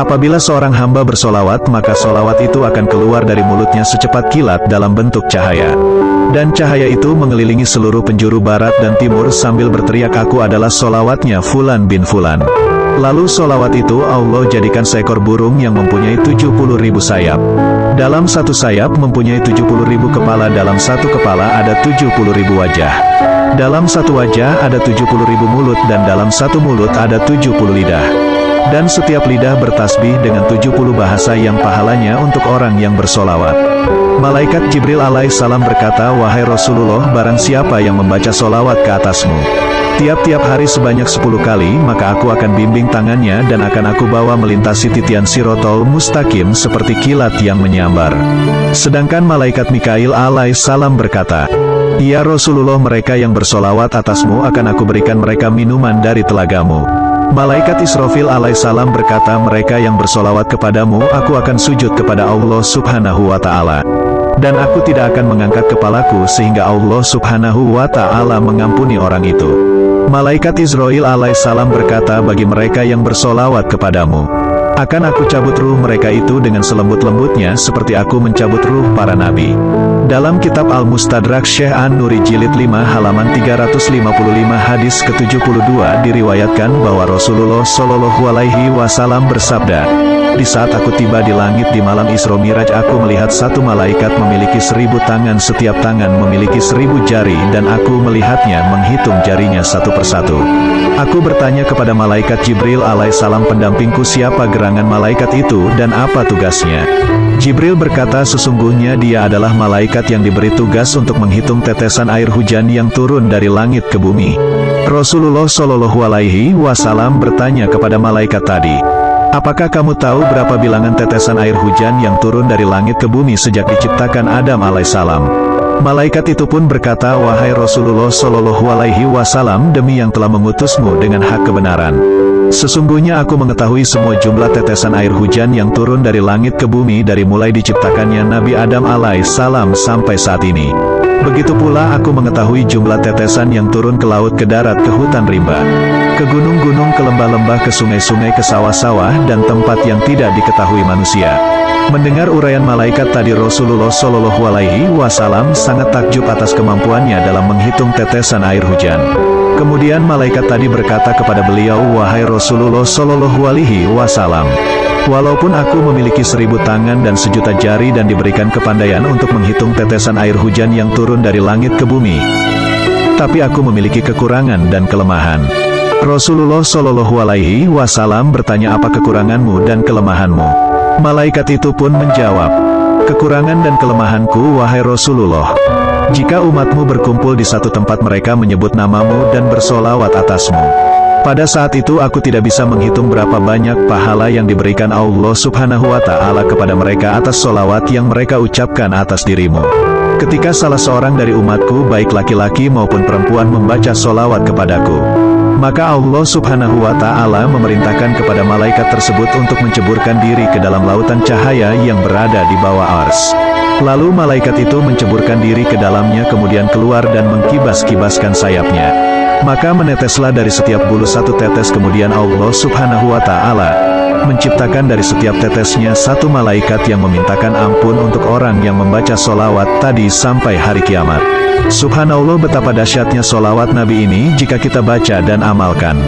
Apabila seorang hamba bersolawat, maka solawat itu akan keluar dari mulutnya secepat kilat dalam bentuk cahaya. Dan cahaya itu mengelilingi seluruh penjuru barat dan timur sambil berteriak, "Aku adalah solawatnya Fulan bin Fulan." Lalu solawat itu Allah jadikan seekor burung yang mempunyai 70.000 sayap. Dalam satu sayap mempunyai 70.000 kepala, dalam satu kepala ada 70.000 wajah. Dalam satu wajah ada 70.000 mulut, dan dalam satu mulut ada 70 lidah. Dan setiap lidah bertasbih dengan 70 bahasa yang pahalanya untuk orang yang bersolawat. Malaikat Jibril alaihissalam berkata, "Wahai Rasulullah, barang siapa yang membaca solawat ke atasmu tiap-tiap hari sebanyak 10 kali, maka aku akan bimbing tangannya dan akan aku bawa melintasi titian Sirotol Mustaqim seperti kilat yang menyambar." Sedangkan Malaikat Mikail alaihissalam berkata, "Ya Rasulullah, mereka yang bersolawat atasmu akan aku berikan mereka minuman dari telagamu." Malaikat Israfil alaihissalam berkata, "Mereka yang bersolawat kepadamu, aku akan sujud kepada Allah subhanahu wa ta'ala. Dan aku tidak akan mengangkat kepalaku sehingga Allah subhanahu wa ta'ala mengampuni orang itu." Malaikat Israel alaihissalam berkata, "Bagi mereka yang bersolawat kepadamu, akan aku cabut ruh mereka itu dengan selembut-lembutnya seperti aku mencabut ruh para nabi." Dalam kitab Al-Mustadrak Syekh An-Nuri Jilid 5 halaman 355 hadis ke-72 diriwayatkan bahwa Rasulullah Shallallahu Alaihi Wasallam bersabda, "Di saat aku tiba di langit di malam Isra Miraj, aku melihat satu malaikat memiliki 1000 tangan, setiap tangan memiliki 1000 jari, dan aku melihatnya menghitung jarinya satu persatu. Aku bertanya kepada Malaikat Jibril alaihissalam, pendampingku, siapa gerangan malaikat itu dan apa tugasnya?" Jibril berkata, "Sesungguhnya dia adalah malaikat yang diberi tugas untuk menghitung tetesan air hujan yang turun dari langit ke bumi." Rasulullah Shallallahu Alaihi Wasallam bertanya kepada malaikat tadi, "Apakah kamu tahu berapa bilangan tetesan air hujan yang turun dari langit ke bumi sejak diciptakan Adam alaihissalam?" Malaikat itu pun berkata, "Wahai Rasulullah Shallallahu Alaihi Wasallam, demi yang telah mengutusmu dengan hak kebenaran, sesungguhnya aku mengetahui semua jumlah tetesan air hujan yang turun dari langit ke bumi dari mulai diciptakannya Nabi Adam alaihissalam sampai saat ini. Begitu pula aku mengetahui jumlah tetesan yang turun ke laut, ke darat, ke hutan rimba, ke gunung-gunung, ke lembah-lembah, ke sungai-sungai, ke sawah-sawah, dan tempat yang tidak diketahui manusia." Mendengar uraian malaikat tadi, Rasulullah Shallallahu Alaihi Wasallam sangat takjub atas kemampuannya dalam menghitung tetesan air hujan. Kemudian malaikat tadi berkata kepada beliau, "Wahai Rasulullah Shallallahu Alaihi Wasallam, walaupun aku memiliki 1000 tangan dan 1.000.000 jari dan diberikan kepandaian untuk menghitung tetesan air hujan yang turun dari langit ke bumi, tapi aku memiliki kekurangan dan kelemahan." Rasulullah Shallallahu Alaihi Wasallam bertanya, "Apa kekuranganmu dan kelemahanmu?" Malaikat itu pun menjawab, "Kekurangan dan kelemahanku, wahai Rasulullah, jika umatmu berkumpul di satu tempat, mereka menyebut namamu dan bersolawat atasmu. Pada saat itu aku tidak bisa menghitung berapa banyak pahala yang diberikan Allah subhanahu wa ta'ala kepada mereka atas solawat yang mereka ucapkan atas dirimu. Ketika salah seorang dari umatku, baik laki-laki maupun perempuan, membaca solawat kepadaku, maka Allah subhanahu wa ta'ala memerintahkan kepada malaikat tersebut untuk menceburkan diri ke dalam lautan cahaya yang berada di bawah ars. Lalu malaikat itu menceburkan diri ke dalamnya, kemudian keluar dan mengkibas-kibaskan sayapnya. Maka meneteslah dari setiap bulu satu tetes, kemudian Allah subhanahu wa ta'ala menciptakan dari setiap tetesnya satu malaikat yang memintakan ampun untuk orang yang membaca solawat tadi sampai hari kiamat. Subhanallah, betapa dahsyatnya solawat Nabi ini jika kita baca dan amalkan.